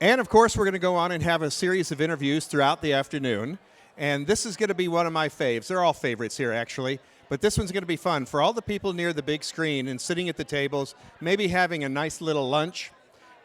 And of course, we're going to go on and have a series of interviews throughout the afternoon. And this is going to be one of my faves. They're all favorites here, actually. But this one's going to be fun for all the people near the big screen and sitting at the tables, maybe having a nice little lunch.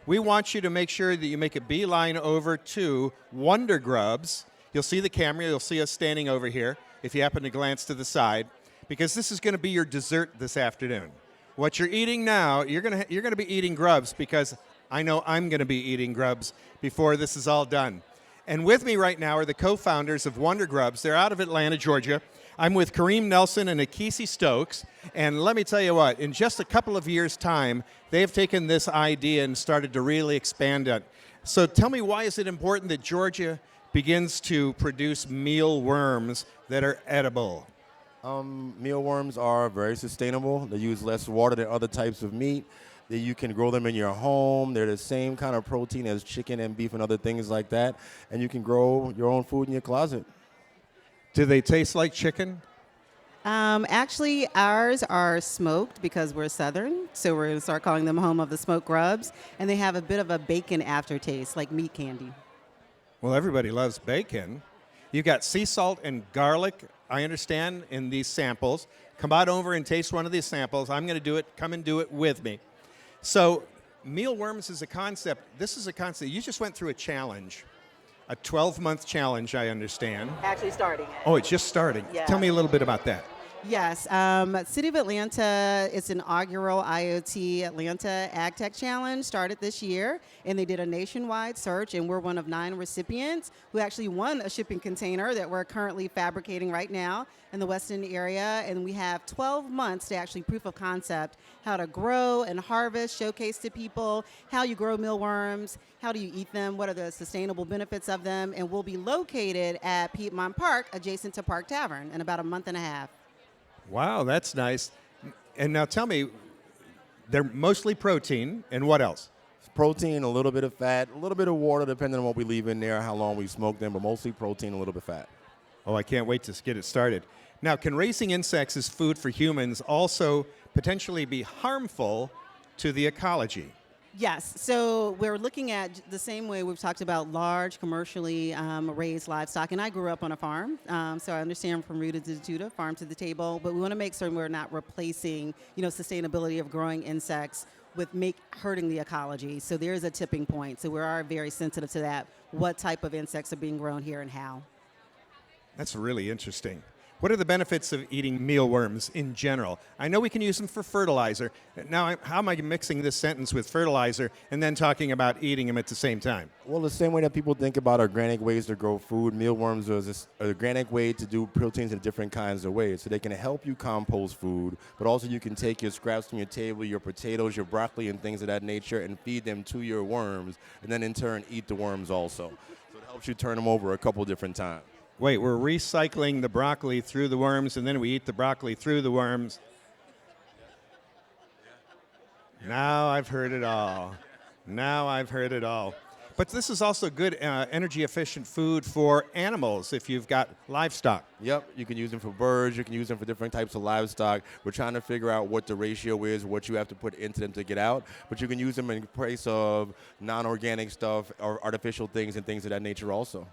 We want you to make sure that you make a beeline over to Wundergrubs. You'll see the camera. You'll see us standing over here if you happen to glance to the side, because this is going to be your dessert this afternoon. What you're eating now, you're going to be eating grubs, because I know I'm going to be eating grubs before this is all done. And with me right now are the co-founders of Wundergrubs. They're out of Atlanta, Georgia. I'm with Kareem Nelson and Akisi Stokes. And let me tell you what, in just a couple of years' time, they've taken this idea and started to really expand it. So tell me, why is it important that Georgia begins to produce mealworms that are edible? Mealworms are very sustainable. They use less water than other types of meat. That you can grow them in your home. They're the same kind of protein as chicken and beef and other things like that. And you can grow your own food in your closet. Do they taste like chicken? Actually, ours are smoked because we're Southern, so we're going to start calling them home of the smoked grubs. And they have a bit of a bacon aftertaste, like meat candy. Well, everybody loves bacon. You've got sea salt and garlic, I understand, in these samples. Come on over and taste one of these samples. I'm going to do it. Come and do it with me. So mealworms is a concept. This is a concept. You just went through a challenge, a 12-month challenge, I understand. Actually starting it. Oh, it's just starting. Yeah. Tell me a little bit about that. Yes, City of Atlanta, it's an inaugural IoT Atlanta AgTech Challenge, started this year, and they did a nationwide search, and we're one of 9 recipients who actually won a shipping container that we're currently fabricating right now in the Weston area, and we have 12 months to actually proof of concept how to grow and harvest, showcase to people how you grow mealworms, how do you eat them, what are the sustainable benefits of them, and we'll be located at Piedmont Park, adjacent to Park Tavern, in about a month and a half. Wow, that's nice. And now tell me, they're mostly protein, and what else? Protein, a little bit of fat, a little bit of water, depending on what we leave in there, how long we smoke them, but mostly protein, a little bit of fat. Oh, I can't wait to get it started. Now, can raising insects as food for humans also potentially be harmful to the ecology? Yes, so we're looking at the same way we've talked about large commercially raised livestock, and I grew up on a farm, so I understand from rooted to tutor, farm to the table, but we want to make certain we're not replacing, sustainability of growing insects with hurting the ecology. So there is a tipping point, so we are very sensitive to that, what type of insects are being grown here and how. That's really interesting. What are the benefits of eating mealworms in general? I know we can use them for fertilizer. Now, how am I mixing this sentence with fertilizer and then talking about eating them at the same time? Well, the same way that people think about organic ways to grow food, mealworms is an organic way to do proteins in different kinds of ways. So they can help you compost food, but also you can take your scraps from your table, your potatoes, your broccoli, and things of that nature, and feed them to your worms, and then in turn eat the worms also. So it helps you turn them over a couple different times. Wait, we're recycling the broccoli through the worms, and then we eat the broccoli through the worms. Now I've heard it all. Now I've heard it all. But this is also good energy-efficient food for animals if you've got livestock. Yep, you can use them for birds, you can use them for different types of livestock. We're trying to figure out what the ratio is, what you have to put into them to get out. But you can use them in place of non-organic stuff or artificial things and things of that nature also.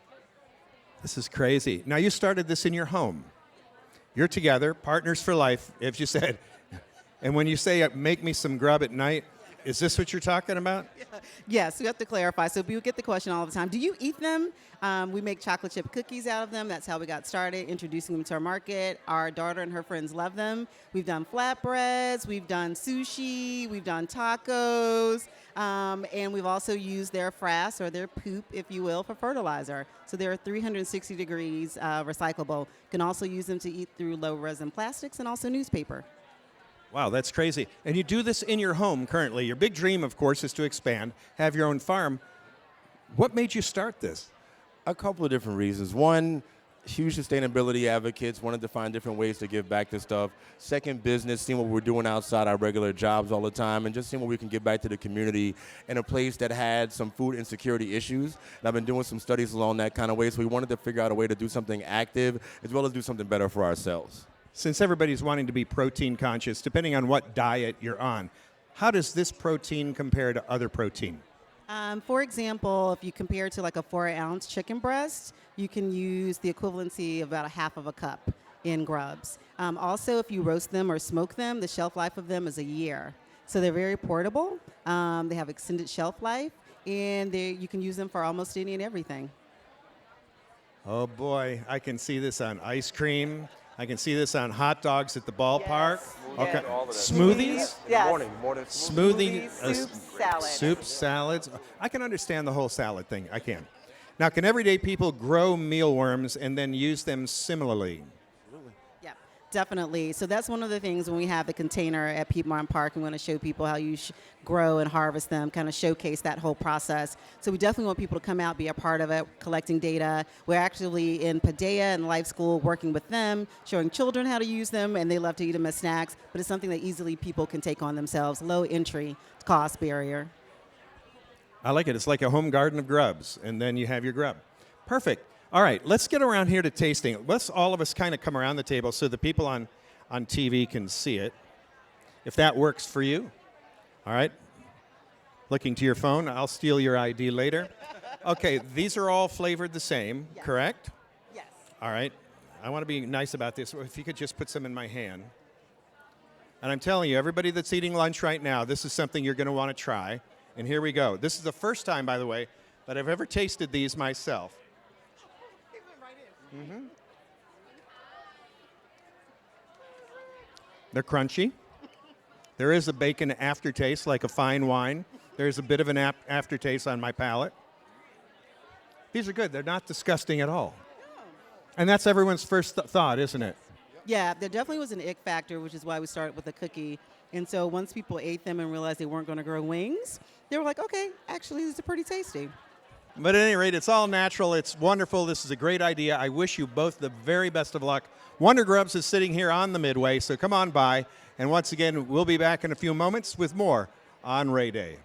This is crazy. Now, you started this in your home. You're together, partners for life, as you said. And when you say, make me some grub at night, is this what you're talking about? Yes, we have to clarify. So we get the question all the time. Do you eat them? We make chocolate chip cookies out of them. That's how we got started, introducing them to our market. Our daughter and her friends love them. We've done flatbreads. We've done sushi. We've done tacos. And we've also used their frass, or their poop, if you will, for fertilizer. So they're 360 degrees recyclable. You can also use them to eat through low resin plastics and also newspaper. Wow, that's crazy. And you do this in your home currently. Your big dream, of course, is to expand, have your own farm. What made you start this? A couple of different reasons. One, huge sustainability advocates, wanted to find different ways to give back to stuff. Second, business, seeing what we're doing outside our regular jobs all the time, and just seeing what we can give back to the community in a place that had some food insecurity issues. And I've been doing some studies along that kind of way, so we wanted to figure out a way to do something active as well as do something better for ourselves. Since everybody's wanting to be protein conscious, depending on what diet you're on, how does this protein compare to other protein? For example, if you compare it to like a 4-ounce chicken breast, you can use the equivalency of about a half of a cup in grubs. Also, if you roast them or smoke them, the shelf life of them is a year. So they're very portable. They have extended shelf life, and you can use them for almost any and everything. Oh boy, I can see this on ice cream. I can see this on hot dogs at the ballpark. Yes. Okay, Yes. All of that. smoothies, Yes. Morning smoothie, Soup, salad. soup, salads. I can understand the whole salad thing. I can. Now, can everyday people grow mealworms and then use them similarly? Yeah, definitely. So that's one of the things when we have the container at Piedmont Park, we want to show people how you grow and harvest them, kind of showcase that whole process. So we definitely want people to come out, be a part of it, collecting data. We're actually in Padea and Life School working with them, showing children how to use them, and they love to eat them as snacks, but it's something that easily people can take on themselves, low entry cost barrier. I like it. It's like a home garden of grubs, and then you have your grub. Perfect. All right, let's get around here to tasting. Let's all of us kind of come around the table so the people on TV can see it, if that works for you. All right. Looking to your phone. I'll steal your ID later. Okay, these are all flavored the same, Yes. correct? Yes. All right. I want to be nice about this. If you could just put some in my hand. And I'm telling you, everybody that's eating lunch right now, this is something you're going to want to try. And here we go. This is the first time, by the way, that I've ever tasted these myself. Mm-hmm. They're crunchy. There is a bacon aftertaste, like a fine wine. There's a bit of an aftertaste on my palate. These are good. They're not disgusting at all. And that's everyone's first thought, isn't it? Yeah, there definitely was an ick factor, which is why we started with a cookie. And so once people ate them and realized they weren't going to grow wings, they were like, okay, actually, these are pretty tasty. But at any rate, it's all natural. It's wonderful. This is a great idea. I wish you both the very best of luck. Wundergrubs is sitting here on the Midway, so come on by. And once again, we'll be back in a few moments with more on Ray Day.